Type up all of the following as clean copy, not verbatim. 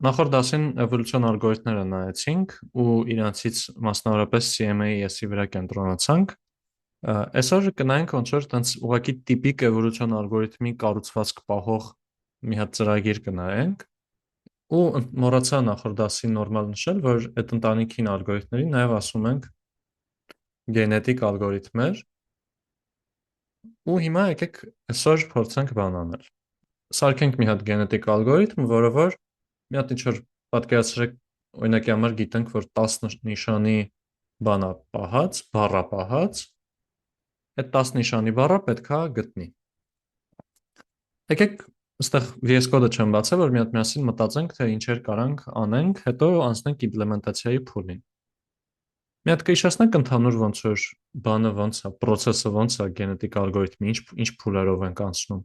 Նախորդ դասին էվոլյուցիոն ալգորիթմները նայեցինք ու իրանցից մասնավորապես CMA-ES-ի վրա կենտրոնացանք։ Այսօր կնայենք ոնց որ տենց ուղղակի տիպիկ էվոլյուցիոն ալգորիթմի կառուցվածք պահող մի հատ ծրագիր կնայենք ու մոռացա նախորդ դասին նորմալ նշել, որ այդ ընտանիքին ալգորիթմներին նաև ասում ենք գենետիկ ալգորիթմեր ու հիմա եկեք այսօր փորձենք բան անել։ Սարքենք մի հատ գենետիկ ալգորիթմ, որը որ մի հատ ինչ որ պատկերացրեք օրինակի համար գիտենք, որ 10 նիշանի բանա պահած, բառա պահած, այդ 10 նիշանի բառը պետքա գտնի։ Եկեք այստեղ VS Code-ը չեմ բացել, որ մի հատ միասին մտածենք, թե ինչեր կարանք անենք, հետո անցնենք իմպլեմենտացիայի փուլին։ Մի հատ կհիշեցնեք ընդհանուր ոնց որ բանը ոնց է, process-ը ոնց է գենետիկ ալգորիթմի, ինչ փուլերով ենք անցնում։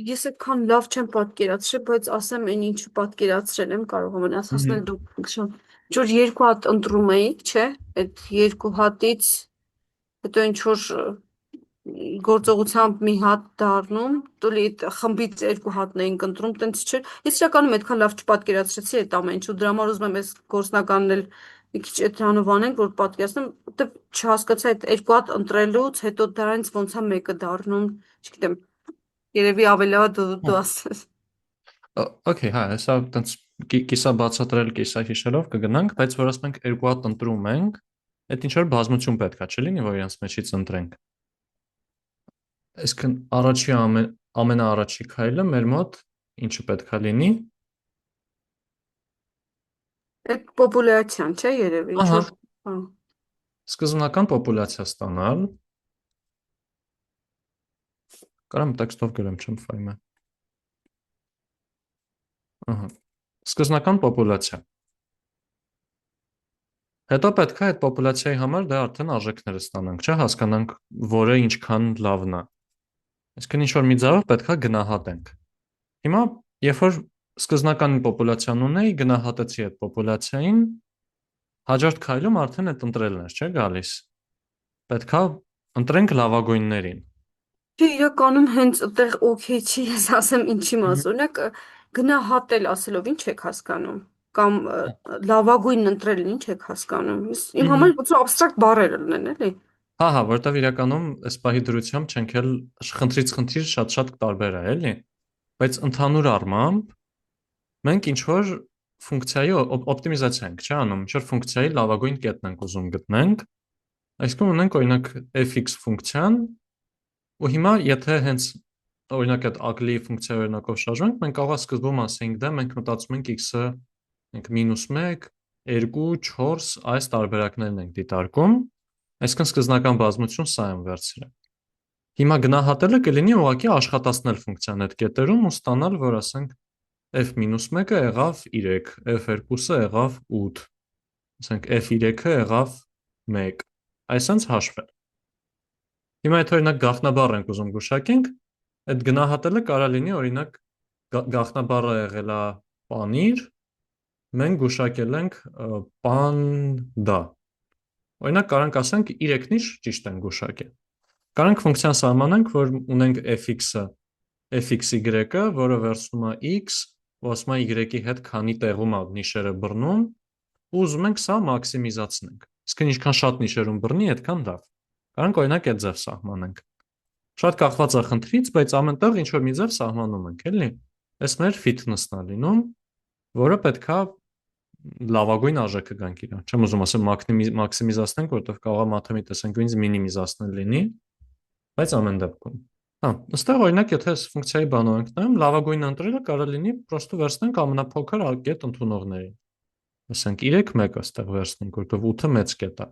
Ես այդքան լավ չեմ պատկերացրել, բայց ասեմ այն ինչը պատկերացրել եմ, կարող եմ ասացնել դուք նշան։ Ինչ որ երկու հատ ընտրում էիք, չէ՞։ Այդ երկու հատից հետո ինչ որ գործողությամբ մի հատ դառնում, տուլի այդ խմբից երկու հատն էինք ընտրում, տենց չէր։ Ես իրականում այդքան լավ չպատկերացրեցի այդ ամեն ինչ, ու դրա համար ուզում եմ այս գործնականն էլ մի քիչ էդրանով անենք, որ պատկերացնեմ, որտեվ չհասկացա այդ երկու հատ ընտրելուց հետո դրանից ոնց է մեկը դառնում, չգիտեմ։ Երևի ավելի լավ դու ասես։ Okay, հա, հեսա տենց կիսա բացատրել, կիսա հիշելով կգնանք, բայց որ ասենք երկու հատ ընտրում ենք, այդ ինչ որ բազմություն պետքա չլինի, որ իրանց մեջից ընտրենք։ Այսինքն առաջի ամենաառաջի քայլը մեր մոտ ինչը պետքա լինի։ Այդ պոպուլյացիան, չէ, երևի ինչ Ահա, որ բան։ սկզբնական պոպուլյացիա ստանալ։ Կարամ տեքստով գրեմ, չեմ ֆայմը։ Ահա։ Սկզբնական պոպուլյացիա։ Հետո պետք է այդ պոպուլյացիայի համար դե արդեն արժեքները ստանանք, չէ, հասկանանք, որը ինչքան լավն է։ Այսինքն ինչ որ մի ձևով պետք է գնահատենք։ Հիմա, երբ որ սկզբնական պոպուլյացիան ունեի, գնահատեցի այդ պոպուլյացիային, հաջորդ քայլում արդեն այդ ընտրելն է, չէ՞ գալիս։ Պետք է ընտրենք լավագույններին։ Չէ, իրականում հենց այդտեղ օքեյ չի, ես ասեմ ինչի մաս, օրինակ գնահատել ասելով ինչ եք հասկանում, կամ լավագույնն ընտրելն ինչ եք հասկանում։ Իմ համար ոնց абստրակտ բառեր լինեն, էլի։ Հա, հա, որտեվ իրականում այս պահի դրությամբ չենք էլ խնդրից խնդիր շատ-շատ տարբեր է, էլի։ Բայց ընդհանուր առմամբ մենք ինչ որ ֆունկցիայի օպտիմիզացիա ենք, չէ՞ անում, ինչ որ ֆունկցիայի լավագույն կետն ենք ուզում գտնենք։ Այսինքն ունենք օրինակ fx ֆունկցիան, ու հիմա եթե հենց օրինակ այդ ugly ֆունկցիայի օրինակով շարժվենք, մենք կարող է սկզբում ասենք դա մենք մտածում ենք x-ը մենք -1, 2, 4 այս տարբերակներն ենք դիտարկում, այսինքն սկզբնական բազմություն սա եմ վերցրել։ Հիմա գնահատելը կլինի ուղղակի աշխատացնել ֆունկցիան այդ կետերում ու ստանալ, որ ասենք f-1-ը եղավ 3, f2-ը եղավ 8, ասենք f3-ը եղավ 1, այսինքն հաշվել։ Հիմա եթե օրինակ գաղտնաբառ ենք ուզում գուշակենք, այդ գնահատելը կարա լինի օրինակ գաղտնաբառը եղել է պանիր, մենք գուշակել ենք պանդա։ Օրինակ կարանք ասենք 3 նիշ ճիշտ են գուշակել։ Կարանք ֆունկցիան սահմանենք, որ ունենք fx-ը, fxy-ը, որը վերցնում է x, ու ասում է y-ի հետ քանի տեղում է նիշերը բռնում, ու ուզում ենք սա մաքսիմիզացնենք։ Իսկ ինչքան շատ նիշերում բռնի, այդքան լավ։ Կարանք օրինակ այդ ձև սահմանենք։ Շատ կախված է խնդրից, բայց ամենտեղ ինչ որ մի ձև սահմանում ենք, էլի։ Այս մեր fitness-ն է լինում, որը պետքա լավագույն արժեքը գանք իրան։ Չեմ ուզում ասեմ մաքսիմիզացնենք, որովհետև կարող է մաթեմի տեսանկյունից մինիմիզացնել լինի, բայց ամեն դեպքում։ Հա, ըստեղ օրինակ եթե այս ֆունկցիայի բանով ենք նայում, լավագույնը ընտրելը կարող լինի պրոստը վերցնենք ամենափոքր կետ ընդունողներին։ Ասենք 3-1 ըստեղ վերցնենք, որովհետև 8-ը մեծ կետ է։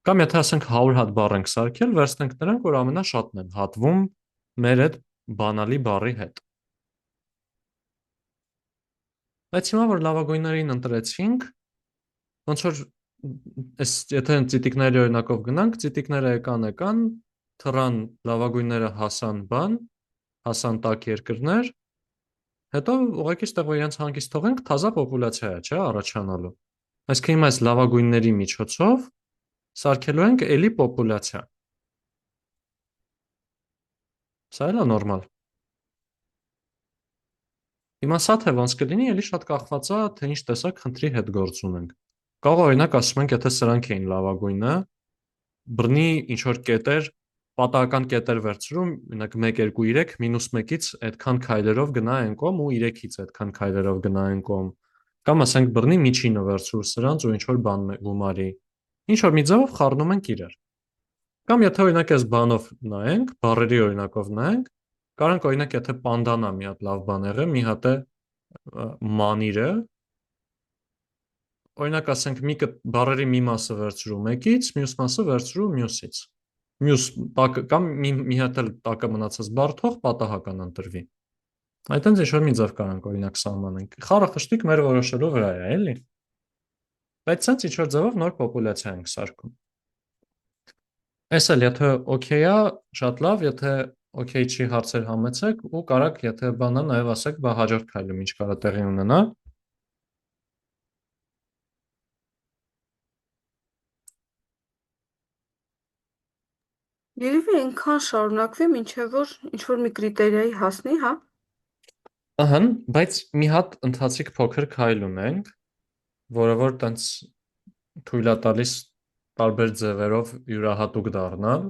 Կամ եթե ասենք 100 հատ բառ ենք սարքել, վերցնենք նրանք, որ ամենաշատն են հատվում մեր այդ բանալի բառի հետ։ Բայց հիմա որ լավագույններին ընտրեցինք, ոնց որ այս եթե ծիտիկների օրինակով գնանք, ծիտիկները եկան, թռան լավագույնները հասան տաք երկրներ, հետո ուղղակի ստեղ որ իրենց հանգիստ թողենք, թազա պոպուլյացիա է, չէ, առաջանալու։ Այսինքն հիմա այս լավագույնների միջոցով սարքելու ենք էլի պոպուլյացիա։ Սա էլ է նորմալ։ Հիմա սա թե ոնց կլինի, էլի շատ կախված է, թե ինչ տեսակ խնդրի հետ գործ ունենք։ Կարող է օրինակ ասում ենք, եթե սրանք էին լավագույնը, բռնի ինչ որ կետեր, պատահական կետեր վերցրում, օրինակ 1 2 3 -1-ից այդքան քայլերով գնա այն կողմ ու 3-ից այդքան քայլերով գնա այն կողմ։ Կամ ասենք բռնի միջինը վերցրու սրանց ու ինչ որ բան գումարի։ Ինչ որ մի ձևով խառնում ենք իրար։ Կամ եթե օրինակ այս բանով նայենք, բառերի օրինակով նայենք, կարանք օրինակ եթե պանդանա մի հատ լավ բան եղե, մի հատ է մանիրը, օրինակ ասենք բառերի մի մասը վերցրու մեկից, մյուս մասը վերցրու մյուսից։ Մյուս կամ մի հատ էլ տակը մնացած բառ թող պատահական ընտրվի։ Այդտենց ինչ որ մի ձև կարանք օրինակ սահմանենք։ Խառը խշտիկ մեր որոշելու վրա է, էլի։ Բայց սենց ինչ որ ձևով նոր պոպուլյացիա ենք սարքում։ Էս էլ եթե օքեյ է, շատ լավ, եթե օքեյ չի հարցեր համեցեք ու կարաք եթե բանա նաև ասեք, բա հաջորդ քայլում ինչ կարա տեղի ունենա։ Երևի այնքան շարունակվի, մինչև որ ինչ-որ մի կրիտերիայի հասնի, հա։ Ահն, բայց մի հատ ընթացիկ փոքր քայլ ունենք, որը որ տենց թույլ է տալիս տարբեր ձևերով յուրահատուկ դառնալ։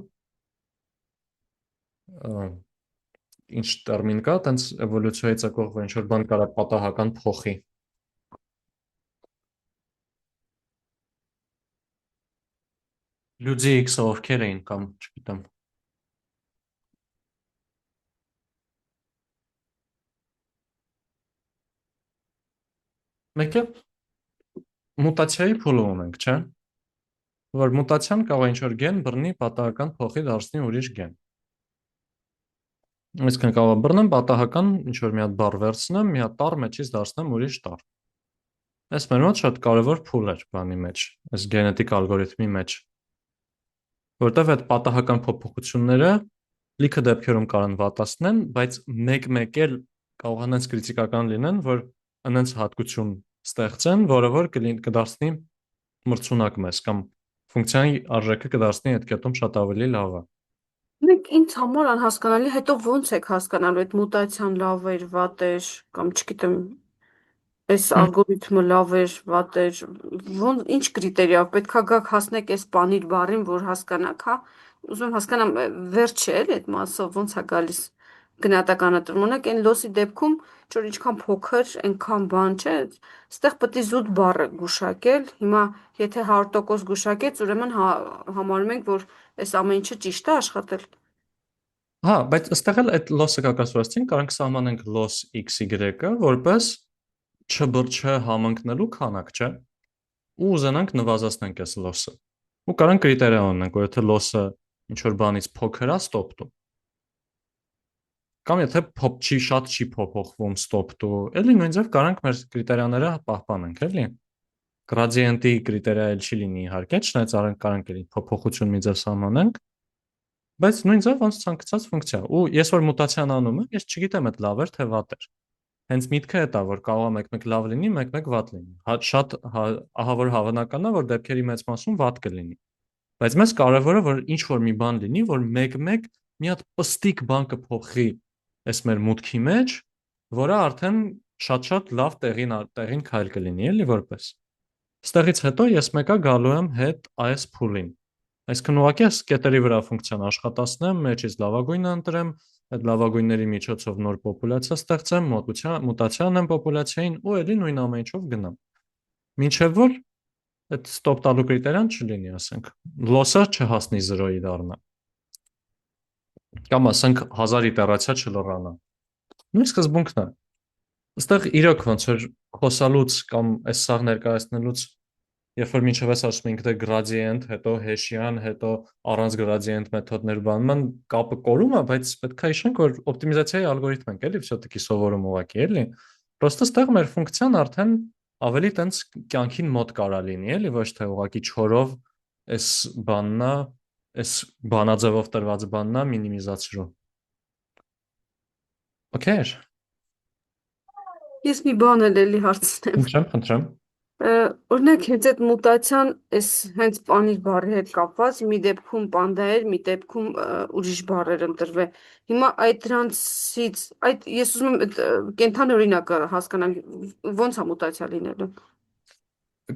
Ինչ տերմին կա, տենց էվոլյուցիայից եկող որ ինչ որ բան կարա պատահական փոխի։ Լյուծի X-ը ովքեր էին կամ չգիտեմ։ Մեկը մուտացիայի փուլը ունենք, չէ՞։ Որ մուտացիան կարող է ինչ որ գեն բռնի պատահական փոխի դարձնի ուրիշ գեն։ Այսինքն կարող է բռնեմ պատահական ինչ որ մի հատ բառ վերցնեմ, մի հատ տառ մեջից դարձնեմ ուրիշ տառ։ Այս մեր մոտ շատ կարևոր փուլ էր բանի մեջ, այս գենետիկ ալգորիթմի մեջ, որտեղ այդ պատահական փոփոխությունները լիքը դեպքերում կարան վատացնեն, բայց մեկ-մեկ էլ կարող են այնց կրիտիկական լինեն, որ այնց հատկություն ստեղծեն, որը որ կդարձնի մրցունակ մեզ կամ ֆունկցիայի արժեքը կդարձնի այդ կետում շատ ավելի լավը։ Մենք ինձ համար անհասկանալի, հետո ոնց եք հասկանալու այդ մուտացիան լավ էր, վատ էր, կամ չգիտեմ, այս ալգորիթմը լավ էր, վատ էր, ինչ կրիտերիայով պետքա գաք հասնեք այս բանիր բառին, որ հասկանաք, հա։ Ուզում եմ հասկանամ, վերջ չէ՞ էլի այդ մասով, ոնց է գալիս գնահատականատրում։ Օրինակ այն լոսի դեպքում, որ ինչքան փոքր, այնքան բան չէ, այստեղ պետք է զուտ բառը գուշակել։ Հիմա եթե 100% գուշակեց, ուրեմն համարում ենք, որ այս ամեն ինչը ճիշտ է աշխատել։ Հա, բայց ըստեղ էլ այդ loss-ը կակասվածին կարանք սահմանենք loss x-y-ը որպես չհամընկնելու քանակ, չէ՞։ Ու ուզենանք նվազեցնենք այս loss-ը։ Ու կարանք կրիտերիա ունենք, որ եթե loss-ը ինչ որ բանից փոքր է, stop դու։ Կամ եթե շատ չի փոփոխվում stop դու, էլի նույն ձև կարանք մեր կրիտերիաները պահպանենք, էլի։ Գրադիենտի կրիտերիա էլ չի լինի իհարկե, չնայած կարանք էլի փոփոխություն մի ձև սահմանենք, բայց նույն ձև ոնց ցանկացած ֆունկցիա։ Ու ես որ մուտացիան անում եմ, ես չգիտեմ այդ լավ էր թե վատ էր։ Հենց միտքը է դա, որ կարող է մեկ-մեկ լավ լինի, մեկ-մեկ վատ լինի։ Շատ ահա որ հավանական է, որ դեպքերի մեծ մասում վատ կլինի։ Բայց մեզ կարևորը որ ինչ որ մի բան լինի, որ մեկ-մեկ մի հատ պստիկ բան կփոխի այս մեր մուտքի մեջ, որը արդեն շատ-շատ լավ տեղին քայլ կլինի, էլի որպես։ Ստեղից հետո ես մեկա գալու եմ հետ այս փուլին։ Այսինքն ուղղակի այս կետերի վրա ֆունկցիան աշխատացնեմ, մեջից լավագույնը ընտրեմ, այդ լավագույնների միջոցով նոր պոպուլյացիա ստեղծեմ, մուտացիա անեմ պոպուլյացիային ու էլի նույն ամեն ինչով գնամ։ Մինչև որ այդ ստոպ տալու կրիտերիան չլինի, ասենք, loss-ը չհասնի 0-ի դառնա։ Կամ ասենք 1000 իտերացիա չլռանա։ Նույն սկզբունքն է։ Այստեղ իրոք ոնց որ խոսալուց կամ այս սաղ ներկայացնելուց երբ որ մինչև այս ասում ենք թե gradient, հետո Hessian, հետո առանց gradient մեթոդներ բանման կապը կորում է, բայց պետք է հիշենք, որ օպտիմիզացիայի ալգորիթմ ենք, էլի, всё-таки սովորում ուղղակի, էլի։ Պրոստը ստեղ մեր ֆունկցիան արդեն ավելի տենց կյանքին մոտ կարա լինի, էլի, ոչ թե ուղղակի չորով այս բաննա, այս բանաձևով տրված բաննա մինիմիզացրու։ Okay։ Ես մի բան էլ էլի հարցնեմ։ Խնդրեմ։ Օրինակ հենց այդ մուտացիան էս հենց պանիր բառի հետ կապված մի դեպքում պանդա էր, մի դեպքում ուրիշ բառեր ընտրվել։ Հիմա այդ դրանցից այդ ես ուզում եմ այդ կենթանի օրինակը հասկանամ ո՞նց է մուտացիա լինելու։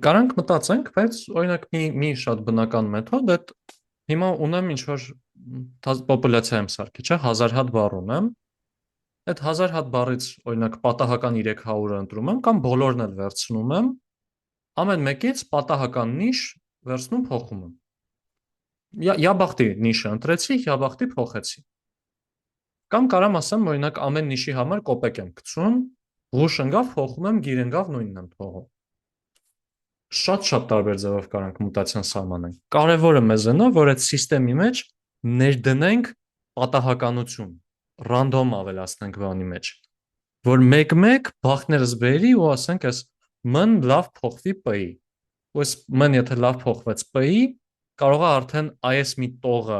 Կարանք մտածենք, բայց օրինակ մի շատ բնական մեթոդ այդ հիմա ունեմ ինչ որ պոպուլյացիա եմ սարքի, չէ, 1000 հատ բառ ունեմ։ Այդ 1000 հատ բառից օրինակ պատահական 300-ը ընտրում եմ կամ բոլորն էլ վերցնում եմ, ամեն մեկից պատահական նիշ վերցնում փոխում եմ։ Я բախտի նիշը ընտրեցի, я բախտի փոխեցի։ Կամ կարամ ասեմ, օրինակ ամեն նիշի համար կոպեկ եմ գցում, ղուշ ընկավ, փոխում եմ, գիր ընկավ, նույնն եմ թողում։ Շատ տարբեր ձևով կարանք մուտացիան սահմանենք։ Կարևորը մեզնա, որ այդ համակարգի մեջ ներդնենք պատահականություն, ռանդոմ ավելացնենք բանի մեջ, որ մեկ-մեկ բախտներս բերի ու ասենք այս մ-ն լավ փոխվի п-ի։ Ու այս մ-ն եթե լավ փոխվեց п-ի, կարող է արդեն այս մի տողը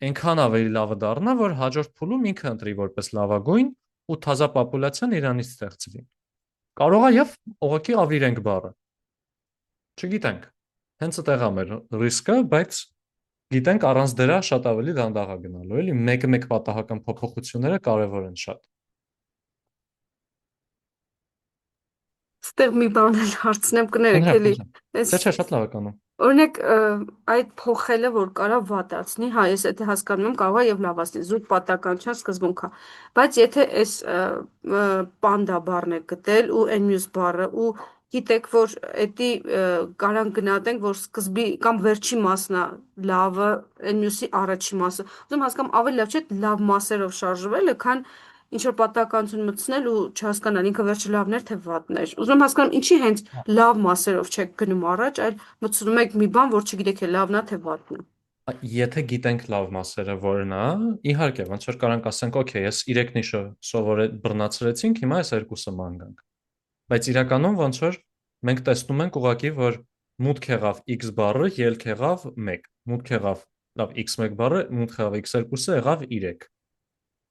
այնքան ավելի լավը դառնա, որ հաջորդ փուլում ինքը ընտրի որպես լավագույն ու թազա պոպուլյացիան իրանից ստեղծվի։ Կարող է եւ ուղղակի ավիրենք բառը։ Չգիտենք։ Հենց այդտեղ է մեր ռիսկը, բայց գիտենք առանց դրա շատ ավելի դանդաղ է գնալու, էլի մեկ-մեկ պատահական փոփոխությունները կարևոր են շատ։ Ստեղ մի բան էլ հարցնեմ կներեք Խնդրեմ, էլի։ խնդրեմ։ Այս Չէ, շատ լավ է կանում։ օրինակ այդ փոխելը որ կարա վատացնի, հա, ես եթե հասկանում եմ, կարող է եւ լավացնի, զուտ պատականության սկզբունք է։ Բայց եթե այս պանդա բառն է գտել ու այն մյուս բառը ու գիտեք, որ էդի կարան գնահատենք, որ սկզբի կամ վերջի մասն է լավը, այն մյուսի առաջի մասը։ Ուզում հասկամ ավելի լավ չէ լավ մասերով շարժվելը, քան ինչ որ պատահականություն մտցնել ու չհասկանալ ինքը վերջը լավն էր թե վատն էր։ Ուզում եմ հասկանալ ինչի հենց լավ մասերով չեք գնում առաջ, այլ մտցնում եք մի բան, որ չգիտեք է լավն է թե վատն է։ Եթե գիտենք լավ մասերը որն է, իհարկե, ոնց որ կարանք ասենք, օքեյ, ես 3 նիշը բռնացրեցինք, հիմա այս երկուսը ման գանք։ Բայց իրականում ոնց որ մենք տեսնում ենք ուղղակի, որ մուտք եղավ x բառը, ելք եղավ 1, մուտք եղավ լավ x1 բառը, մուտք եղավ x2-ը եղավ 3։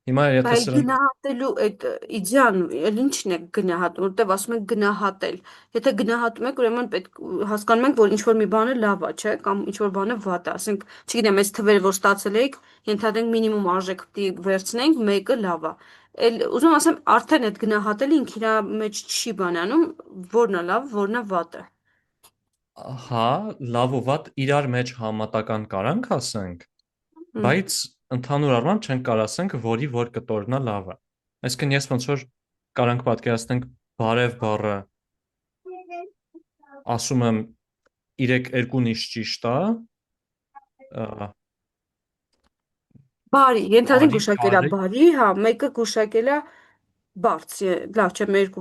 Հիմա եթե Բայց սրանք գնահատելու այդ իդեան էլ ինչն է գնահատում, որտեվ ասում են գնահատել։ Եթե գնահատում եք, ուրեմն պետք հասկանում ենք, որ ինչ որ մի բանը լավ է, չէ, կամ ինչ որ բանը վատ է։ Ասենք, չգիտեմ, այս թվերը, որ ստացել եք, ենթադրենք մինիմում արժեք պիտի վերցնենք, մեկը լավ է։ Էլ ուզում եմ ասեմ, արդեն այդ գնահատելը ինքը իր մեջ չի բանանում, որն է լավ, որն է վատը։ հա, լավ ու վատ իրար մեջ համատական կարանք ասենք, Հմ։ բայց ընդհանուր առմամբ չենք կարող ասենք, որի որ կտորն է լավը։ Այսինքն ես ոնց որ կարանք պատկերացնենք բարև բառը, ասում եմ 2 նիշ ճիշտ է, Բարի, ենթադրենք բարի, գուշակելա բարի, բարի, հա, մեկը գուշակելա բարձ, լավ չէ, մեր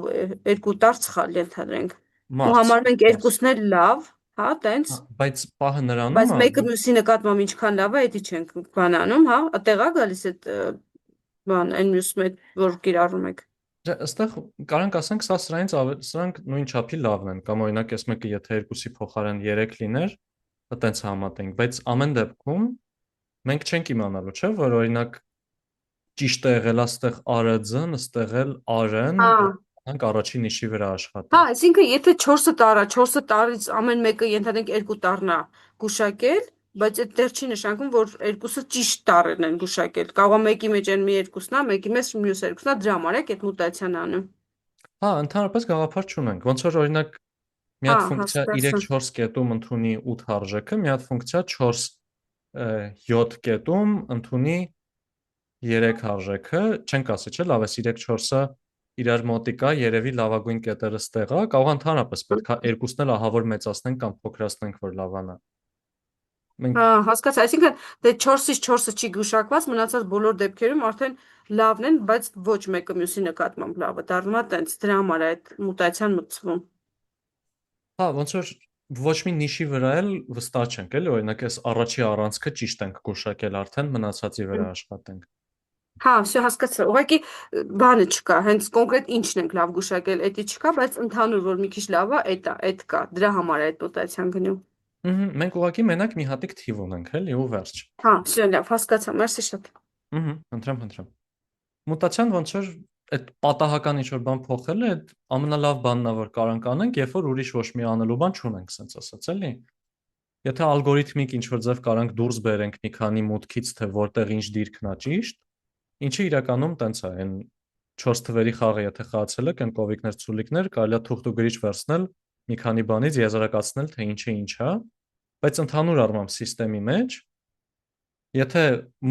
երկու տար սխալ ենթադրենք։ Ու մարդ, համարում ենք մարդ։ երկուսն էլ լավ, հա, տենց, Բայց պահը նրանում բայց է, մեկը մյուսի նկատմամբ ինչքան լավ է, դա չենք բանանում, հա, այդտեղ է գալիս այդ բան, այն մյուս մեկ, որ կիրառում եք։ այստեղ կարանք ասենք, սրանք նույն չափի լավն են, կամ օրինակ այս մեկը եթե 2-ի փոխարեն 3 լիներ, այտենց համատենք, բայց ամեն դեպքում մենք չենք իմանալու, չէ՞, որ օրինակ ճիշտ է եղել աստեղ ԱՌՁ-ն, ստեղ էլ ԱՌ-ն, Հա, անք առաջին նիշի վրա հա, աշխատենք։ այսինքն եթե 4-ը տարա, 4-ը տարից ամեն մեկը ենթադրենք երկու տառն է գուշակել, բայց այդ դեռ չի նշանակում, որ երկուսը ճիշտ տառերն են գուշակել։ Կարող է մեկի մեջ այն մի երկուսն է, մեկի մեջ մյուս երկուսն է, դրա համար է այդ մուտացիան անում։ Հա, ընդհանրապես գաղափար չունենք։ Ոնց որ օրինակ մի Հա, հատ ֆունկցիա հասկացա։ 3-4 կետում ընդունի 8 արժեքը, մի հատ ֆունկցիա 4-7 կետում ընդունի 3 արժեքը, չենք ասի, չէ՞, լավ է 3-4-ը իրար մոտիկա, երևի լավագույն կետերը ստեղ է, կարող է ընդհանրապես պետք է երկուսն էլ ահավոր մեծացնենք կամ փոքրացնենք, որ լավանա։ Հա, Մենք հասկացա, այսինքն դե 4-ից 4-ը չի գուշակված, մնացած բոլոր դեպքերում արդեն լավն են, բայց ոչ մեկը մյուսի նկատմամբ լավը դառնում է տենց, դրա համար է այդ մուտացիան մտցվում։ հա, ոնց որ ոչ մի նիշի վրա էլ վստահ չենք, էլի, օրինակ այս առաջի առանցքը ճիշտ ենք գուշակել արդեն, մնացածի վրա աշխատենք։ Հա, всё հասկացա։ Ուղղակի բանը չկա, հենց կոնկրետ ինչն ենք լավ գուշակել, էդի չկա, բայց ընդհանուր որ մի քիչ լավ է, էդ կա։ Դրա համար է այդ մուտացիան գնում։ Մենք ուղղակի մենակ մի հատիկ թիվ ունենք, էլի, ու վերջ։ Հա, всё լավ, հասկացա, մերսի շատ։ Խնդրեմ, խնդրեմ։ Մուտացիան ոնց որ այդ պատահական ինչ որ բան փոխելը այդ ամենալավ բանն է որ կարանք անենք, երբ որ ուրիշ ոչ մի անելու բան չունենք, sense ասած, էլի։ Եթե ալգորիթմիկ ինչ որ ձև կարանք դուրս բերենք մի քանի մուտքից, թե որտեղ ինչ դիրքն է ճիշտ, ինչը իրականում տենց է, այն 4 թվերի խաղը եթե խաղացել եք, այն կովիկներ ցուլիկներ, կարելի է թուղթ ու գրիչ վերցնել, մի քանի բանից եզրակացնել, թե ինչը ինչ է, բայց ընդհանուր առմամբ համակարգի մեջ, եթե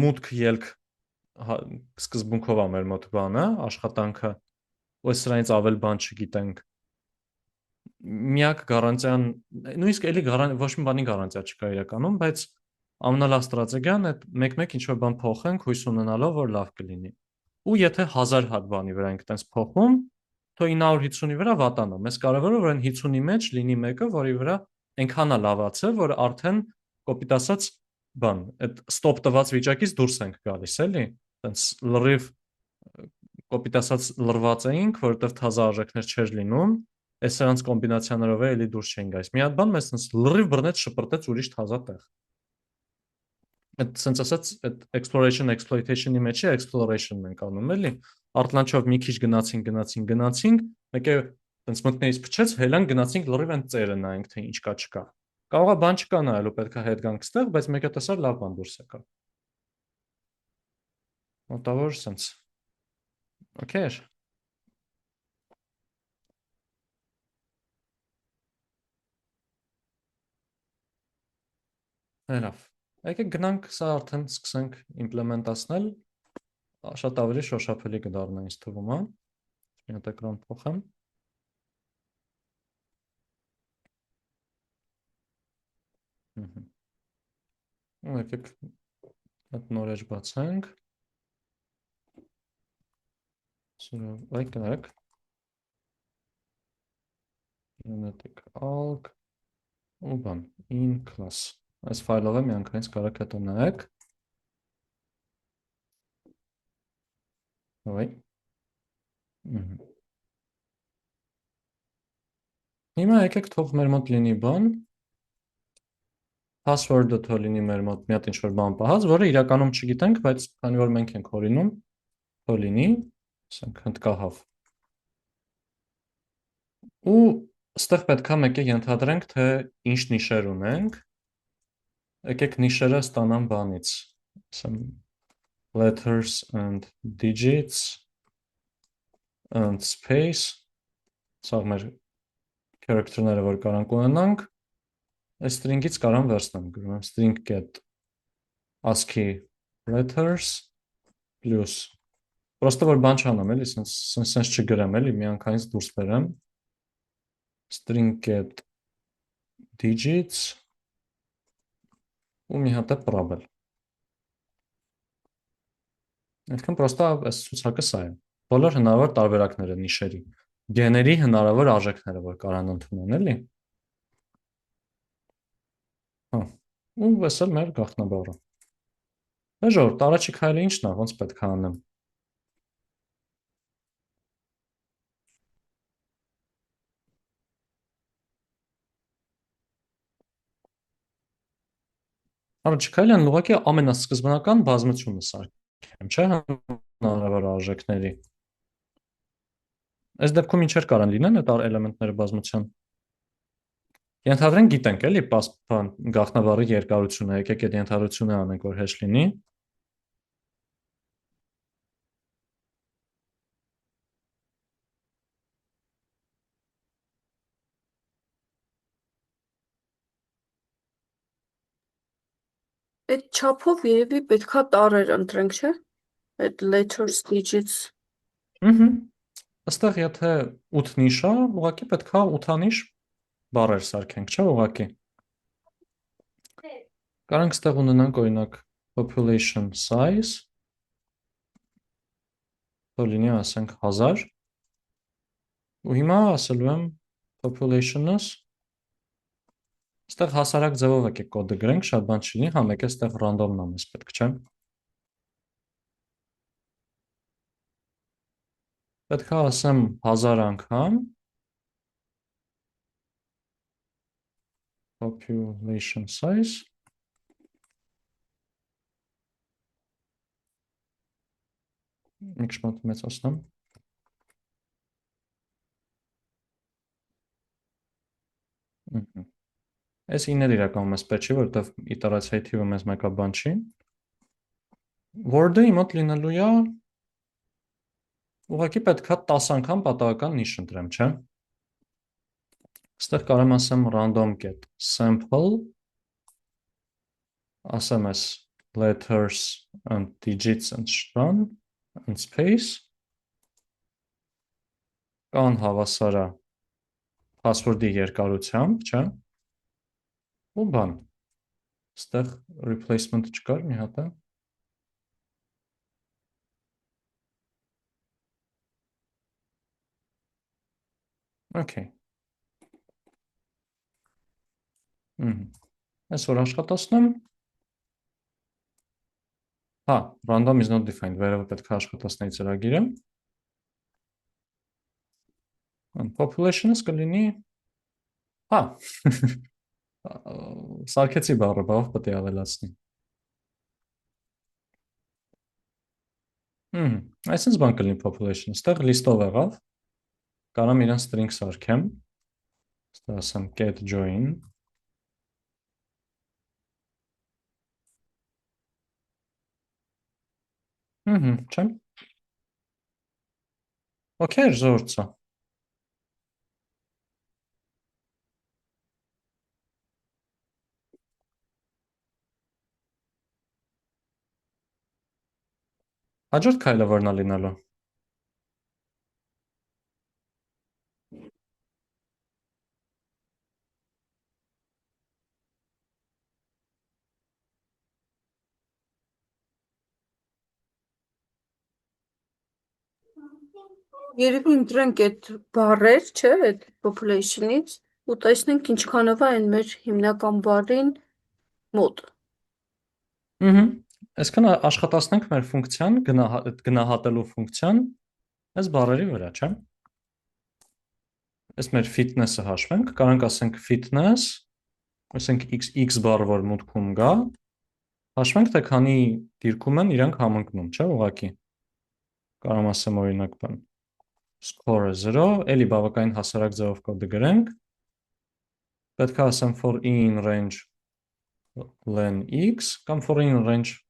մուտք ելք սկզբունքով է մեր մոտ բանը, աշխատանքը, ու սրանից ավել բան չգիտենք, միակ գարանտիան, նույնիսկ էլի ոչ մի բանի գարանտիա չկա իրականում, բայց ամենալավ ստրատեգիան այդ մեկ-մեկ ինչ որ բան փոխենք, հույս ունենալով, որ լավ կլինի։ Ու եթե 1000 հատ բանի վրա ենք տենց փոխում, թո 950-ի վրա վատանա։ Մեզ կարևորը որ այն 50-ի մեջ լինի մեկը, որի վրա այնքան է լավացը, որ արդեն կոպիտ ասած բան, այդ ստոպ տված վիճակից դուրս ենք գալիս, էլի։ Տենց լրիվ կոպիտ ասած լրված էինք, որովհետև թազա արժեքներ չէր լինում, այս սրանց կոմբինացիաներով է էլի դուրս չեն գալիս։ Մի հատ բան մեզ տենց լրիվ բռնեց, շպրտեց ուրիշ թազա տեղ։ Այդ sense ասած այդ exploration exploitation-ի մեջ է exploration-ն ենք անում, էլի։ Արտլանչով մի քիչ գնացինք, մեկը տենց մտնեից փչեց, հելան գնացինք լրիվ այն ծերը նայենք, թե ինչ կա չկա։ Կարողա բան չկա նայելու, պետքա հետ գանք ստեղ, բայց մեկը տեսար լավ բան դուրս եկա։ Մոտավոր sense։ Okay։ Հերավ։ Եկեք գնանք սա արդեն սկսենք իմպլեմենտացնել, շատ ավելի շոշափելի կդառնա ինձ թվում է։ Մի հատ էկրան փոխեմ։ Ու եկեք այդ նոր էջ բացենք։ Like արեք։ Genetic alg ու բան in class։ Այս ֆայլով եմ միանգամից կարաք հետո նայեք։ Ոայ։ Հիմա եկեք թող մեր մոտ լինի բան, password-ը թող լինի մեր մոտ մի հատ ինչ-որ բան պահած, որը իրականում չգիտենք, բայց քանի որ մենք ենք օրինում, թող լինի, ասենք հնդկահավ։ Ու ստեղ պետքա մեկը ենթադրենք, թե ինչ նիշեր ունենք։ Եկեք նիշերը ստանամ բանից։ Ասեմ letters and digits and space, սա մեր character-ները, որ կարանք ունենանք, այս string-ից կարամ վերցնեմ, գրում եմ string get ASCII letters plus, պրոստը որ բան չանամ, էլի, սենց չգրեմ, էլի, միանգամից դուրս բերեմ, string get digits ու մի հատ է probel։ Այդքան պրոստը այս ցուցակը սա է։ Բոլոր հնարավոր տարբերակները նիշերի, գեների հնարավոր արժեքները, որ կարան ընդունեն, էլի։ Հա, ու այս էլ մեր գաղտնաբառը։ Ժողովուրդ, առաջի քայլը ի՞նչն է, ոնց պետք է անեմ։ Առաջի քայլը ուղղակի ամենասկզբնական բազմությունը սարքեմ, չէ՞, հնարավոր արժեքների։ Այս դեպքում ինչեր կարան լինեն այդ էլեմենտները բազմության։ Ենթադրենք գիտենք, էլի, բան գաղտնաբառի երկարությունը, եկեք այդ ենթադրությունը անենք, որ հեշտ լինի։ Այդ չափով երևի պետքա տառեր ընտրենք, չէ՞։ Այդ letters, digits։ Ըհը։ Այստեղ եթե 8 նիշ է, ուղղակի պետքա 8-անիշ բառեր սարքենք, չէ՞, ուղղակի։ Կարանք այստեղ ունենանք օրինակ population size, թող լինի ասենք 1000, ու հիմա ասելու եմ population-ս, այստեղ հասարակ ձևով եկեք կոդը գրենք, շատ բան չլինի, հա մեկ է այստեղ random-ն ամես պետք չէ։ Պետքա ասեմ 1000 անգամ population size, մի քիչ մեծ ասնեմ, Ըհը։ Այս իներ իրականում էս պետք չի, որովհետև իտերացիայի թիվը մեզ մեկա բան չի։ Word-ը իմ մոտ լինելու է ուղղակի պետքա 10 անգամ պատահական նիշ ընտրեմ, չէ՞։ Այստեղ կարող եմ ասեմ random get sample, ասեմ ես letters and digits and strun and space, կան հավասարա password-ի երկարությամբ, չէ՞։ Ու բան։ Այստեղ replacement չկար մի հատ է։ Okay։ Այս որ աշխատացնեմ, հա, random is not defined, վերևը պետք է աշխատացնեի ծրագիրը։ Population-ս կլինի, հա, սարքեցի բառը, բավ պետք է ավելացնի։ Այսինքն բան կլինի population, այստեղ list-ով եղավ, կարամ իրան string սարքեմ, այստեղ ասեմ get join, չեմ, okay, ժողովուրդ։ Հաջորդ քայլը որն է լինելու։ Երևի ընտրենք այդ բառեր, չէ, այդ population-ից ու տեսնենք ինչքանով է այն մեր հիմնական բառին մոտ։ Այսքան աշխատացնենք մեր ֆունկցիան, գնահատելու ֆունկցիան այս բառերի վրա, չէ՞։ Այս մեր fitness-ը հաշվենք, կարանք ասենք fitness, ասենք x բառը որ մուտքում գա, հաշվենք թե քանի դիրքում են իրանք համընկնում, չէ՞, ուղղակի։ Կարամ ասեմ օրինակ բան։ Score-ը 0, էլի բավականին հասարակ ձևով կոդը գրենք։ Պետք է ասեմ for in range len x կամ for in range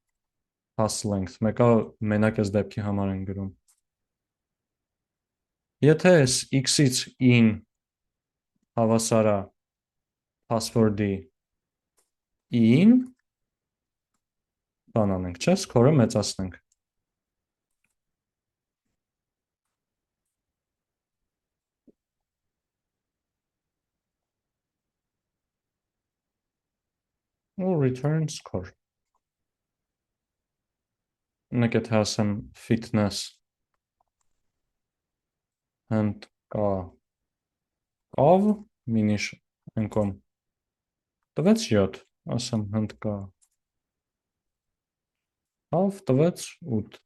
pass length, մեկը մենակ այս դեպքի համար են գրում։ Եթե այս x-ից in հավասարա password-ի in, բան անենք, չէ, score-ը մեծացնենք։ Ու return score։ Նեք եթե ասեմ fitness and կավ, մինիշ ընկոմ տվեց 7, ասեմ հնդ կա կավ, տվեց 8,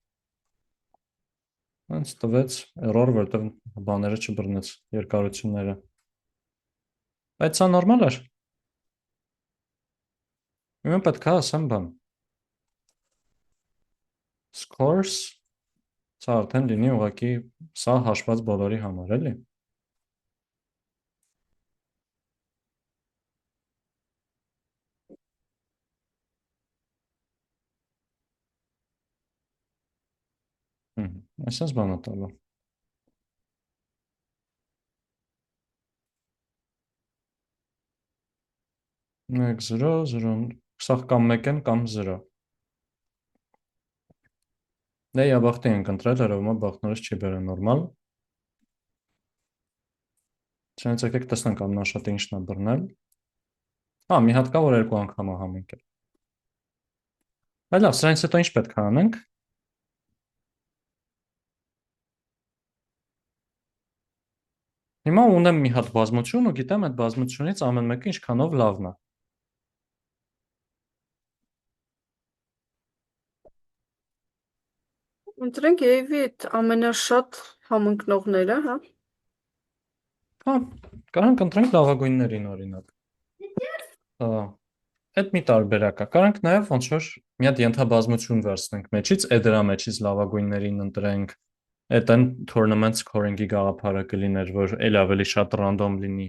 հենց տվեց error, որտև բաները չբռնեց երկարությունները։ Բայց սա նորմալ էր։ Իմեն պետք է ասեմ բան։ Scores, սա արդեն լինի ուղղակի սա հաշված բոլորի համար, էլի։ Այսպես բան է տալու։ 1 0 0, սա կամ 1 են կամ 0։ Դե я բախտի ենք ընտրել, երևում է բախտներս չի բերել նորմալ։ Չնայած եկեք տեսնենք ամենաշատը ինչն է բռնել։ Հա, մի հատ կա, որ 2 անգամ է համընկել։ Բայց լավ, սրանից հետո ինչ պետք է անենք։ Հիմա ունեմ մի հատ բազմություն ու գիտեմ այդ բազմությունից ամեն մեկը ինչքանով լավն է։ Ընտրենք երևի այդ ամենաշատ համընկնողները, հա։ Հա, կարանք ընտրենք լավագույններին օրինակ։ Այդ մի տարբերակ է։ Կարանք նաև ոնց որ մի հատ ենթաբազմություն վերցնենք մեջից, այդ դրա մեջից լավագույններին ընտրենք։ Այդ այն tournament scoring-ի գաղափարը կլիներ, որ ել ավելի շատ random լինի։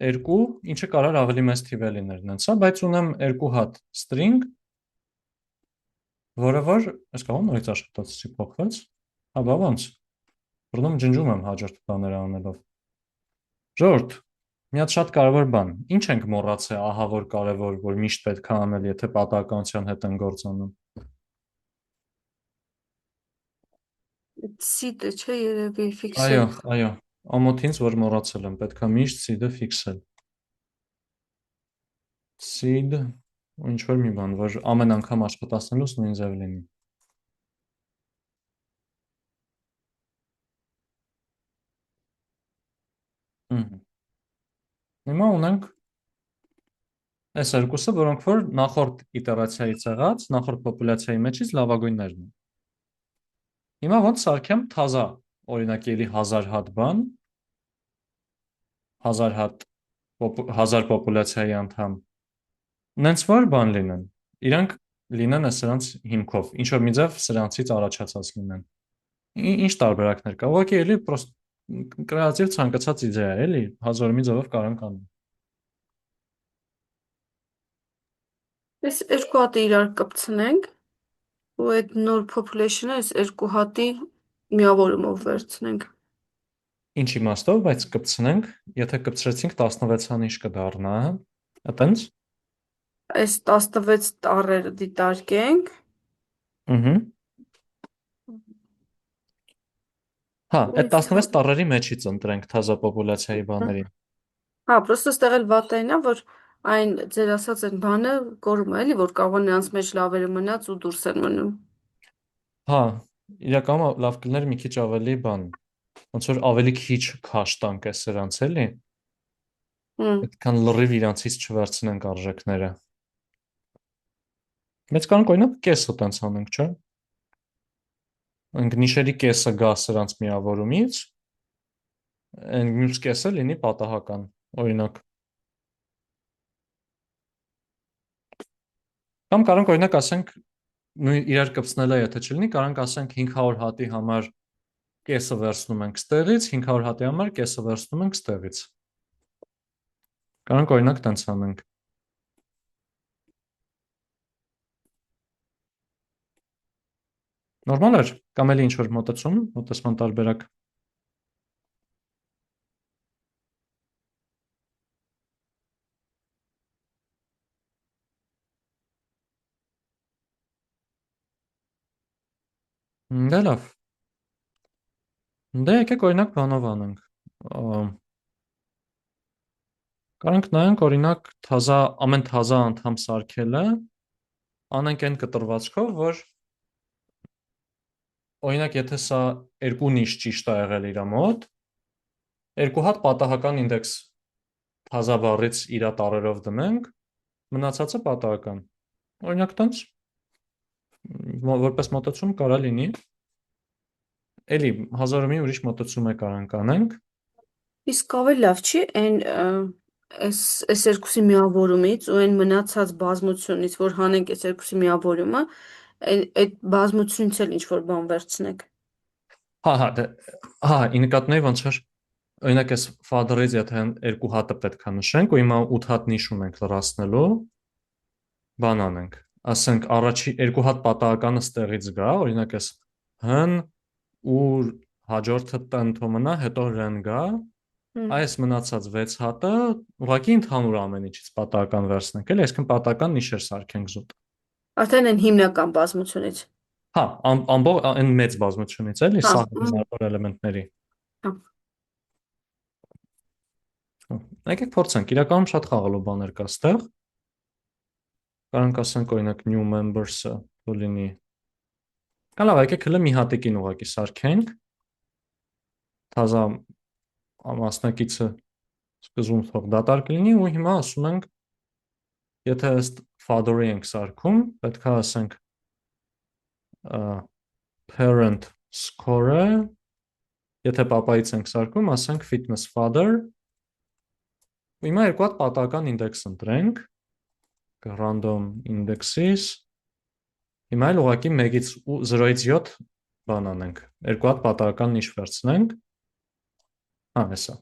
2, ինչը կարող ավելի մեծ թիվ է լիներ նենց, հա, բայց ունեմ 2 հատ string, որը որ, այս կողմ նորից աշխատացի փոխվեց, հա, բա ոնց, բռնում ջնջում եմ հաջորդ բաները անելով։ Ժողովուրդ, մի հատ շատ կարևոր բան, ինչ ենք մոռացել, ահա որ կարևոր, որ միշտ պետք է անել, եթե պատահականության հետ են գործ անում։ Seed-ը չէ երևի Այո, ֆիքսել։ այո, ամոթինց որ մոռացել եմ, պետք է միշտ seed-ը ֆիքսել։ Seed, ու ինչ որ մի բան, որ ամեն անգամ աշխատացնելուց նույն ձև լինի։ Հիմա ունենք այս երկուսը, որոնք որ նախորդ իտերացիայից եղած, նախորդ պոպուլյացիայի մեջից լավագույններն են։ Հիմա ոնց սարքեմ թազա, օրինակ ելի 1000 հատ բան, 1000 հատ 1000 պոպուլյացիայի անդամ, նենց որ բան լինեն, իրանք լինեն սրանց հիմքով, ինչ որ մի ձև սրանցից առաջացած լինեն։ Ինչ տարբերակներ կա, ուղղակի էլի պրոստ կրեատիվ ցանկացած իդեա է, էլի, հազարումի ձևով կարող ենք անել։ Այս երկու հատը իրար կպցնենք ու այդ նոր population-ը այս երկու հատի միավորումով վերցնենք։ Ինչ իմաստով, բայց կպցնենք, եթե կպցրեցինք 16-ան ինչ կդառնա, այտենց։ Այս 16 տառերը դիտարկենք։ Ըհը։ Հա, ու այդ 16 այսքան։ տառերի մեջից ընտրենք թազա պոպուլյացիայի բաներին։ Հա, պրոստը ստեղ էլ վատային է, որ այն ձեր ասած այն բանը կորում է, էլի, որ կարող է նրանց մեջ լավերը մնաց ու դուրս են մնում։ Հա, իրականում լավ կլիներ մի քիչ ավելի բան, ոնց որ ավելի քիչ քաշ տանք է սրանց, էլի։ Հմ, Այդքան լրիվ իրանցից չվերցնենք արժեքները։ Մեծ կանոն օրինակ կեսը տենց անենք, չէ՞։ Ընկ նիշերի կեսը գա սրանց միավորումից, այն մյուս կեսը լինի պատահական, օրինակ։ Կամ կարող ենք օրինակ ասենք նույն իրար կպցնելը եթե չլինի, կարող ենք ասենք 500 հատի համար կեսը վերցնում ենք ստեղից, 500 հատի համար կեսը վերցնում ենք ստեղից։ Կարող ենք օրինակ տենց անենք։ Նորմալ էր, կամ էլի ինչ որ մոտեցման տարբերակ։ Դե լավ։ Դե եկեք օրինակ բանով անենք։ Կարող ենք նայենք օրինակ ամեն թազա անդամ սարքելը, անենք այն կտրվածքով, որ օրինակ եթե սա երկու նիշ ճիշտ է եղել իր մոտ, երկու հատ պատահական ինդեքս թազա բառից իր տառերով դնենք, մնացածը պատահական։ Օրինակ տենց որպես մոտեցում կարա լինի։ Էլի հազարումի ուրիշ մոտեցում է կարող անենք։ Իսկ ավելի լավ չի այն այս երկուսի միավորումից ու այն մնացած բազմությունից, որ հանենք այս երկուսի միավորումը, այդ բազմությունից էլ ինչ որ բան վերցնենք։ Հա, հա, հա, ի նկատմամբ ոնց որ օրինակ այս father-ից եթե երկու հատը պետքա նշենք, ու հիմա 8 հատ նիշ ունենք լրացնելու, բան անենք։ Ասենք առաջի երկու հատ պատահականը ստեղից գա, օրինակ այս հն ու հաջորդը տ մնա, հետո ռն գա, այս մնացած 6 հատը ուղղակի ընդհանուր ամեն ինչից պատահական վերցնենք, էլի, այսինքն պատահական նիշեր սարքենք զուտ։ Արդեն այն հիմնական բազմությունից։ Հա, ամբողջ այն մեծ բազմությունից էլի, Հա, սա հնարավոր էլեմենտների։ հա։ Եկեք փորձենք, իրականում շատ խաղալու բաներ կա ստեղ։ Կարանք ասենք օրինակ new members-ը որ լինի։ Լավ, եկեք հələ մի հատիկին ուղղակի սարքենք։ Թազա մասնակիցը սկզբում թող դատարկ լինի ու հիմա ասում ենք եթե ըստ father-ի ենք սարքում, պետք է ասենք parent score-ը, եթե պապայից ենք սարքում, ասենք fitness father։ Ու հիմա երկու հատ պատահական ինդեքս ընտրենք random index-ից։ Հիմա էլ ուղղակի 1-ից 0-ից 7 բան անենք։ Երկու հատ պատահական նիշ վերցնենք։ Հա, հեսա։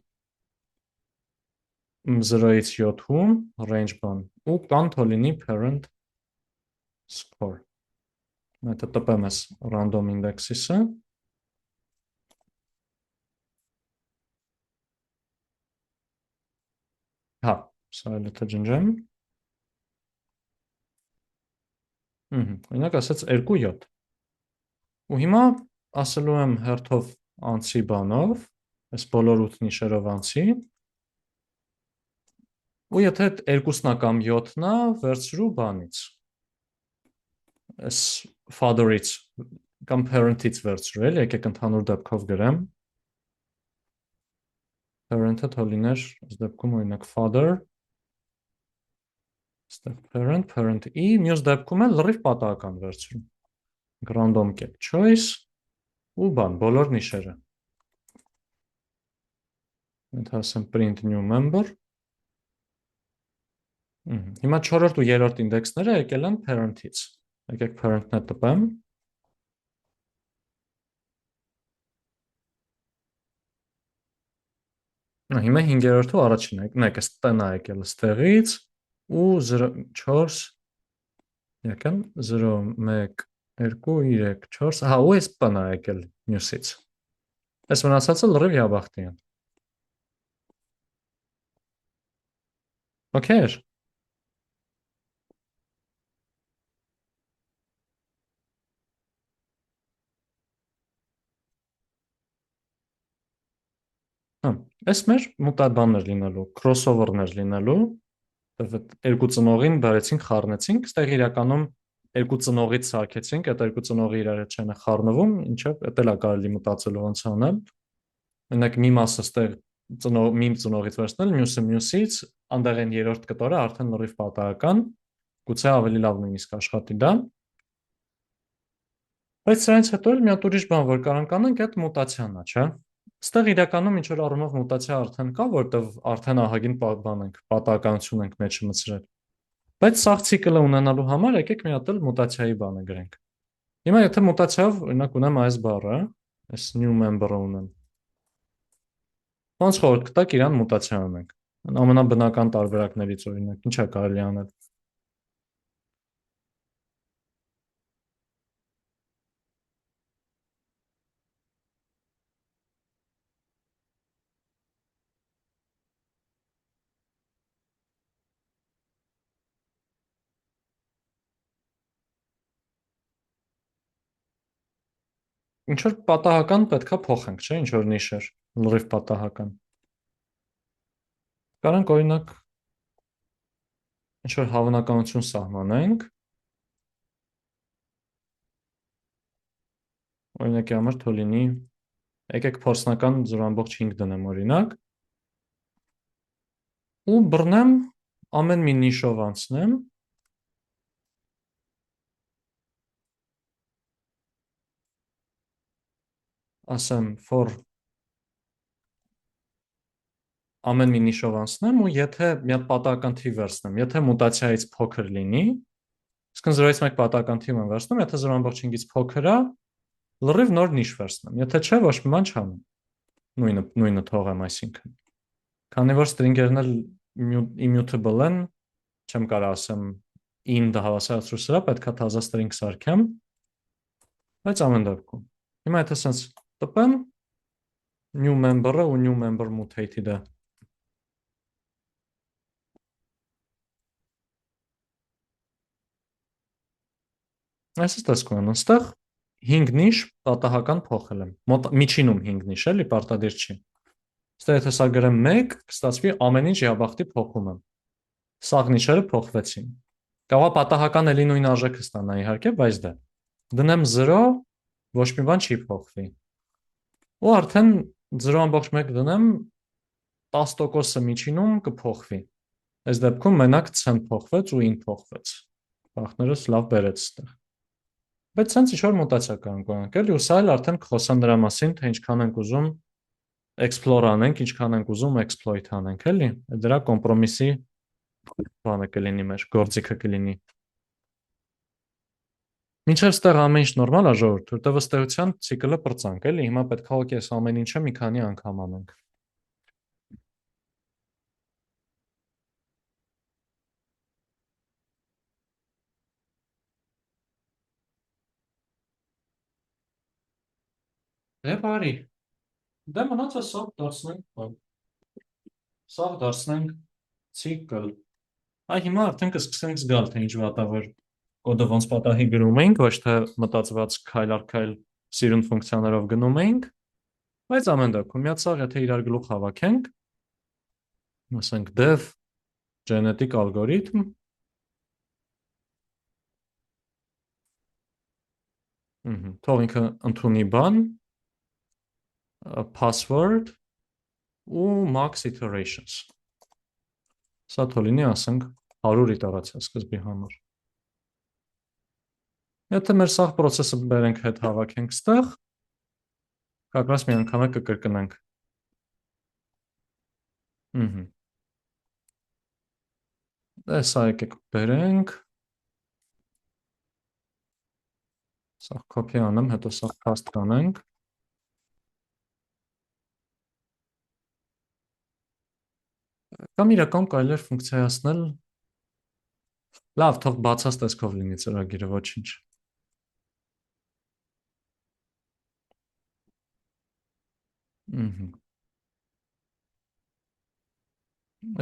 0-ից 7-ում range բան ու կան թոլինի parent score։ Մետը տպեմ ես random index-ը։ Հա, սա էլ թե ջնջեմ։ Օրինակ ասած 2-7։ Ու հիմա ասելու եմ հերթով անցի բանով, այս բոլոր 8 նիշերով անցի։ Ու եթե 2-ն կամ 7-ն է, վերցրու բանից։ Այս father-ից կամ parent-ից վերցրու, էլի, եկեք ընդհանուր դեպքով գրեմ։ Parent-ը թող լիներ, այս դեպքում օրինակ father, այստեղ parent, parent-ի, մյուս դեպքում էլ լրիվ պատահական վերցրու։ Random get choice ու բան, բոլոր նիշերը։ Այդ ասեմ print new member։ Հիմա 4-րդ ու 3-րդ ինդեքսները եկել են parent-ից։ Եկեք parent-ն է տպեմ։ Հիմա 5-րդը առաջինն է, նայեք, այս տնա եկել ստեղից ու 4 եկան 0 1 2 3 4 հա ու այս բանա եկել մյուսից։ Այս մնացածը լրիվ յաբախտի են։ Okay։ Այս մեր մուտաբաններ լինելու, crossover-ներ լինելու, երկու ծնողին բերեցինք, խառնեցինք, այստեղ իրականում երկու ծնողից սարքեցինք, այդ երկու ծնողը իրար հետ չեն խառնվում, ինչով դա էլ է կարելի մտածելու ոնց անել։ Օրինակ մի մասը այստեղ մի ծնողից վերցնել, մյուսը մյուսից, անդեղ են երրորդ կտորը արդեն լրիվ պատահական, գուցե ավելի լավ նույնիսկ աշխատի դա։ Բայց սրանից հետո էլ մի հատ ուրիշ բան, որ կարող անենք, այդ մուտացիան է, չէ՞։ Այստեղ իրականում ինչ որ առումով մուտացիա արդեն կա, որտեղ արդեն ահագին բան ենք, պատահականություն ենք մեջը մտցրել։ Բայց սաղ ցիկլը ունենալու համար եկեք մի հատ էլ մուտացիայի բանը գրենք։ Հիմա եթե մուտացիայով օրինակ ունեմ այս բառը, այս new member-ը ունեմ։ Ոնց խորտ կտակ իրան մուտացիա անենք։ Ամենաբնական տարբերակներից օրինակ ի՞նչ է կարելի անել։ Ինչ որ պատահական պետքա փոխենք, չէ՞, ինչ որ նիշեր, լրիվ պատահական։ Կարանք օրինակ ինչ որ հավանականություն սահմանենք։ Օրինակի համար թող լինի, եկեք փորձնական 0.5 դնեմ օրինակ։ Ու բռնեմ ամեն մի նիշով անցնեմ։ Ասեմ for ամեն մի նիշով անցնեմ ու եթե մի հատ պատահական թիվ վերցնեմ, եթե մուտացիայից փոքր լինի, իսկն 0-ից 1 պատահական թիվ եմ վերցնում, եթե 0.5-ից փոքր է, լրիվ նոր նիշ վերցնեմ, եթե չէ, ոչ մի բան չանեմ։ Նույնը թողեմ, այսինքն։ Քանի որ string-երն էլ immutable են, չեմ կարող ասեմ int հավասարացրու սրա, պետքա թազա string սարքեմ, բայց ամեն դեպքում։ Հիմա եթե sense տպեմ new member-ը ու new member mutated-ը։ Այսպես տեսքում եմ, այստեղ 5 նիշ պատահական փոխել եմ։ Միջինում 5 նիշ էլի պարտադիր չի։ Այստեղ եթե սա գրեմ 1, կստացվի ամեն ինչ յաբախտի փոխում եմ։ Սաղ նիշերը փոխվեցին։ Կարող է պատահական էլի նույն արժեքը ստանա իհարկե, բայց դա։ Դնեմ 0, ոչ մի բան չի փոխվի։ Ու արդեն 0.1 դնեմ 10%-ը միջինում կփոխվի։ Այս դեպքում մենակ c-ն փոխվեց ու ին փոխվեց։ Բախներս լավ բերեց այստեղ։ Բայց ցենց ինչ-որ մուտացիա կանենք, էլի, ու սա էլ արդեն խոսա նրա մասին, թե ինչքան ենք ուզում explore անենք, ինչքան ենք ուզում exploit անենք, էլի։ Դրա կոմպրոմիսի բանը կլինի մեր, գործիքը կլինի։ Մինչև ստեղ ամեն ինչ նորմալ է ժողովուրդ, որտեղ ըստ էության ցիկլը պրծանք, էլի, հիմա պետք է հոգի այս ամեն ինչը մի քանի անգամ անենք։ Դե բարի։ Դե մնացը սաղ դարձնենք բան։ Սաղ դարձնենք ցիկլ։ Այ հիմա արդեն կսկսենք զգալ, թե ինչ վատավոր կոդը ոնց պատահի գրում ենք, ոչ թե մտածված քայլ առ քայլ սիրուն ֆունկցիաներով գնում ենք, բայց ամեն դեպքում միացավ, եթե իրար գլուխ հավաքենք, ասենք dev genetic algorithm, թող ինքը ընդունի բան, password ու max iterations։ Սա թող լինի, ասենք 100 իտերացիա սկզբի համար։ Եթե մեր սաղ process-ը բերենք հետ հավաքենք ստեղ, կակրաս մի անգամ է կկրկնենք։ Դե սա եկեք բերենք, սաղ copy անեմ, հետո սաղ paste կանենք, կամ իրական կարելի էր ֆունկցիայացնել, լավ, թող բացած տեսքով լինի ծրագիրը, ոչինչ։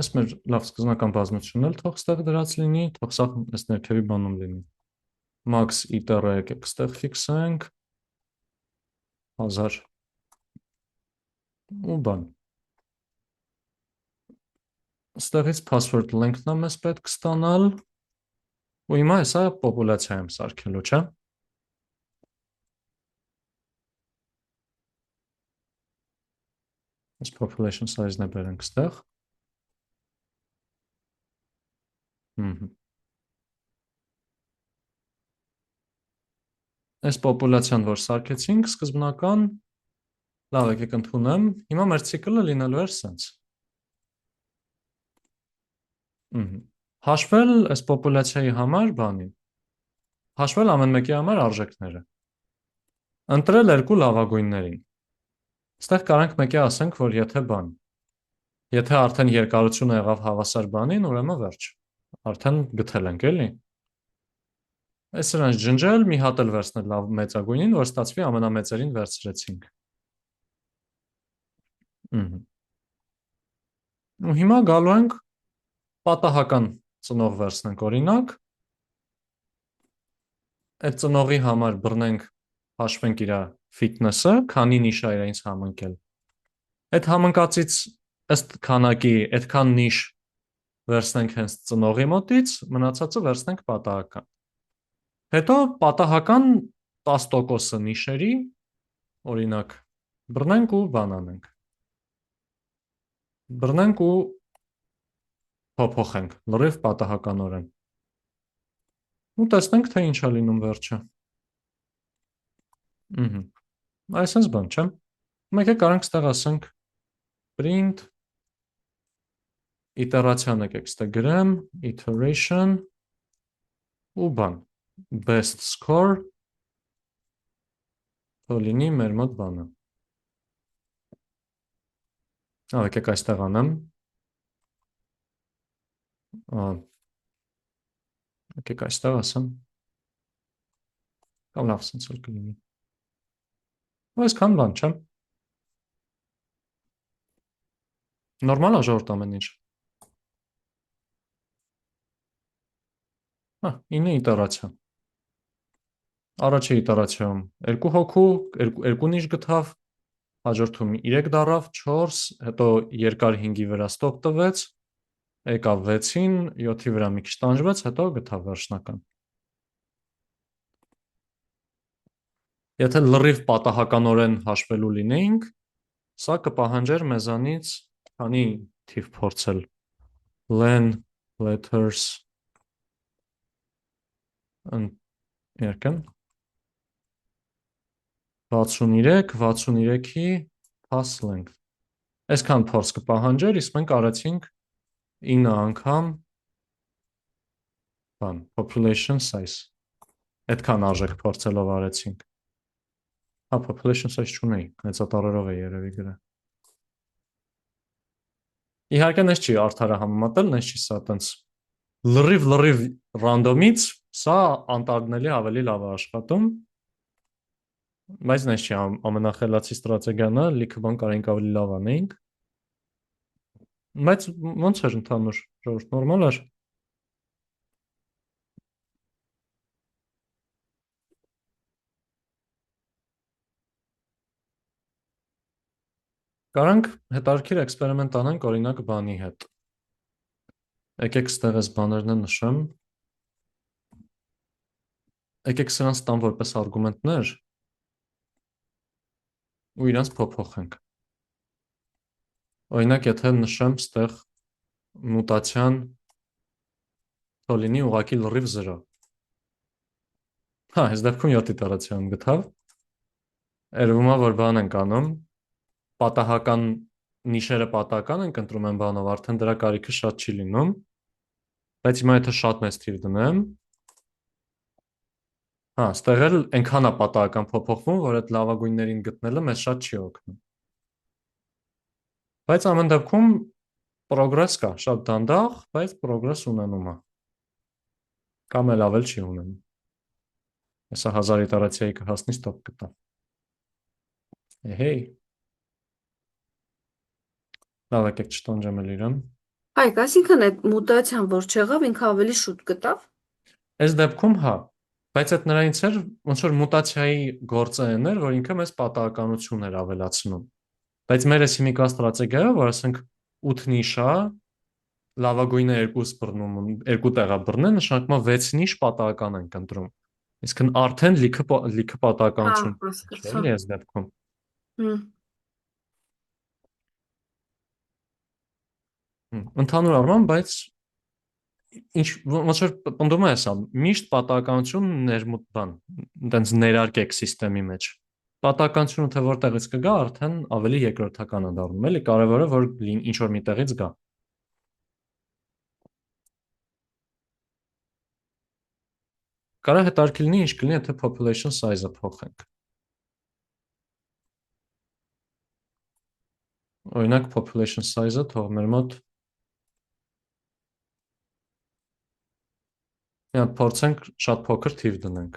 Այս մեր լավ սկզբնական բազմությունն էլ թող ստեղ դրած լինի, թող սաղ այս ներքևի բանում լինի։ Max iter-ը եկեք ստեղ ֆիքսենք, 1000 ու բան։ Ստեղից password length-ն է մեզ պետք ստանալ, ու հիմա հեսա պոպուլացիա եմ սարքելու, չէ։ Այս population size-ն է բերենք ստեղ։ Այս պոպուլացիան, որ սարքեցինք, սկզբնական, լավ եկեք ընդունեմ, հիմա մեր ցիկլը լինելու էր սենց։ Հաշվել այս պոպուլացիայի համար բանի, հաշվել ամեն մեկի համար արժեքները, ընտրել երկու լավագույններին, ստեղ կարանք մեկի ասենք, որ եթե բան, եթե արդեն երկարությունը եղավ հավասար բանին, ուրեմն վերջ, արդեն գտել ենք, էլի։ Այս սրանց ջնջել, մի հատ էլ վերցնել լավ մեծագույնին, որ ստացվի ամենամեծերին վերցրեցինք։ Ու հիմա գալու ենք պատահական ծնող վերցնենք օրինակ, այդ ծնողի համար բռնենք, հաշվենք իր fitness-ը, քանի նիշ է իրենց համընկել։ Այդ համընկածից ըստ քանակի այդքան նիշ վերցնենք հենց ծնողի մոտից, մնացածը վերցնենք պատահական։ Հետո պատահական 10%-ը նիշերի, օրինակ, բռնենք ու բան անենք։ Բռնենք ու փոփոխենք, լրիվ պատահականորեն։ Ու տեսնենք, թե ինչ է լինում վերջը։ Այսպես բան, չէ՞։ Մեկ է կարանք ստեղ ասենք print իտերացիան եկեք ստեղ գրեմ, iteration ու բան, best score թող լինի մեր մոտ բանը։ Եկեք այստեղ անեմ։ Եկեք այստեղ ասեմ։ Կամ լավ սենց էլ կլինի։ Այսքան բան, չէ՞։ Նորմալ է ժողովուրդ ամեն ինչ։ 9 իտերացիա։ Առաջի իտերացիայում 2 հոգու, 2 նիշ գտավ, հաջորդում 3 դարավ, 4, հետո երկար 5-ի վրա ստոպ տվեց, եկավ 6-ին, 7-ի վրա մի քիչ տանջվեց, հետո գտավ վերջնական։ Եթե լրիվ պատահականորեն հաշվելու լինեինք, սա կպահանջեր մեզանից քանի թիվ փորձել len letters երկն 63-63-ի pass length։ Այսքան փորձ կպահանջեր, իսկ մենք արեցինք 9 անգամ բան, population size։ Այդքան արժեք փորձելով արեցինք։ Population size չունեի, մեծատառերով է երևի գրել։ Իհարկե նես չի արդարը համեմատել, նես չի սա տենց լրիվ ռանդոմից, սա անտարդնելի ավելի լավ է աշխատում։ Բայց նայս չի ամենախելացի ստրատեգիան է, լիքը բան կարենք ավելի լավ անեինք։ Բայց ոնց էր ընդհանուր ժողովուրդ նորմալ էր։ Կարանք հետարքիր էքսպերիմենտ անենք օրինակ բանի հետ։ Եկեք ստեղ այս բաներն նշեմ։ Եկեք սրանց տամ որպես արգումենտներ ու իրանց փոփոխենք։ Օրինակ, եթե նշեմ ստեղ մուտացիան թող լինի ուղղակի լրիվ 0։ Հա, այս դեպքում 7 իտերացիան գտավ։ Երևում է, որ բան ենք անում, պատահական նիշերը պատահական ենք ընտրում են բանով, արդեն դրա կարիքը շատ չի լինում, բայց հիմա եթե շատ մեծ թիվ դնեմ, հա, ստեղ էլ այնքան է պատահական փոփոխվում, որ այդ լավագույններին գտնելը մեզ շատ չի օգնում։ Բայց ամեն դեպքում պրոգրես կա, շատ դանդաղ, բայց պրոգրես ունենում է։ Կամ էլ ավել չի ունենում։ Հեսա 1000 իտերացիայի կհասնի ստոպ կտա։ Էհեյ։ Լավ եկեք չտանջեմ էլ իրան։ Հայկ, այսինքն այդ մուտացիան, որ չեղավ, ինքը ավելի շուտ գտավ։ Այս դեպքում հա, բայց այդ նրանից էր ոնց որ մուտացիայի գործը էր, որ ինքը մեզ պատահականություն էր ավելացնում։ Բայց մեր էս հիմիկվա ստրատեգիայով, որ ասենք 8 նիշա, լավագույնը 2 բռնում, 2 տեղա բռնել, նշանակում է 6 նիշ պատահական ենք ընտրում։ Իսկ արդեն լիքը Հա, պատահականություն հասկացա։ չէ՞ էլի այս դեպքում։ Ընդհանուր առմամբ, բայց ինչ ոնց որ պնդում է սա, միշտ պատահականություն ներմուտ բան, այնտենց ներարկեք համակարգի մեջ։ Պատահականությունը թե որտեղից կգա, արդեն ավելի երկրորդական է դառնում, էլի կարևորը որ ինչ որ միտեղից գա։ Կարա հետարքի լինի ինչ կլինի, եթե population size-ը փոխենք։ Օրինակ population size-ը թող մեր մոտ Միատ փորձենք շատ փոքր թիվ դնենք։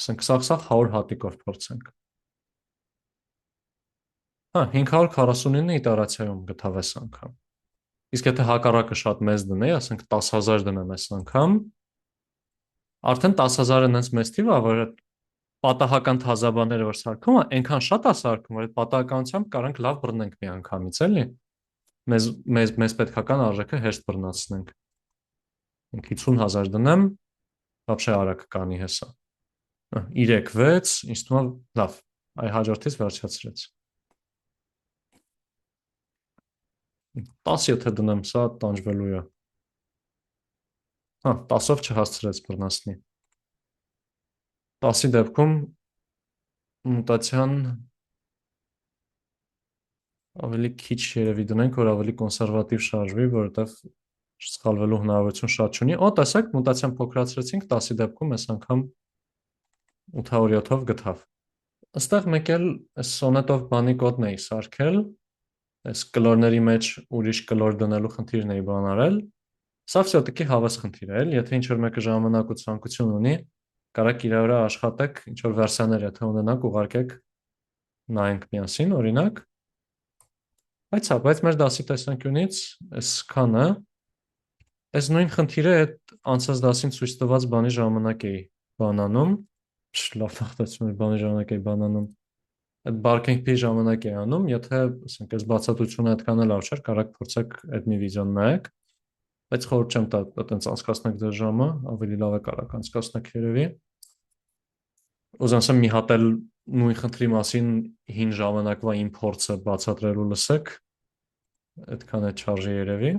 Ասենք սա 100 հատիկով փորձենք։ Հա, 549 իտերացիայում գտավ այս անգամ։ Իսկ եթե հակառակը շատ մեծ դնեի, ասենք 10000 դնեմ այս անգամ, արդեն 10000-ը նենց մեծ թիվ է, որ պատահական թազաբաները որ սարքում է, այնքան շատ է սարքում, որ այդ պատահականությամբ կարանք լավ բռնենք մի անգամից, էլի։ Մեզ պետքական արժեքը հեշտ բռնացնենք։ 50000 դնեմ, вообще արագ կանի հեսա։ 3 6, ինձ թվում է լավ, այ հաջորդից վերջացրեց։ 10 եթե դնեմ, սա տանջվելու է։ Հա, 10-ով չհասցրեց բռնացնի։ 10-ի դեպքում մուտացիան ավելի քիչ երևի դնենք, որ ավելի կոնսերվատիվ շարժվի, որովհետև սխալվելու հնարավորություն շատ չունի։ Օ, տեսեք, մուտացիան փոքրացրեցինք, 10-ի դեպքում այս անգամ 807-ով գտավ։ Այստեղ մեկ էլ այս սոնետով բանի կոդն էի սարքել, այս կլորների մեջ ուրիշ կլոր դնելու խնդիրն էի բանարել։ Սա վсё-таки հավես խնդիր է, եթե ինչ-որ մեկը ժամանակ ու ցանկություն ունի, կարաք իր վրա աշխատեք, ինչ-որ վերսիաներ եթե ունենաք, ուղարկեք նայենք միասին, օրինակ։ Բայց մեր դասի տեսանկյունից այս քանը, այս նույն խնդիրը այդ անցած դասին ցույց տված բանի ժամանակ էի բանանում, լավ թախտացում էր բանի ժամանակ էի բանանում, այդ բարքենգի ժամանակ էի անում, եթե, ասենք, այս բացատրությունը այդքան էլ լավ չէր, կարաք փորձեք այդ մի վիդեոն նայեք, բայց խորհուրդ չեմ տա այտենց անցկացնեք դեր ժամը, ավելի լավ է կարաք անցկացնեք երևի։ Ուզում եմ մի հատ էլ նույն խնդրի մասին հին ժամանակվա իմ փորձը բացատրելու լսեք, այդքան է չարժի երևի։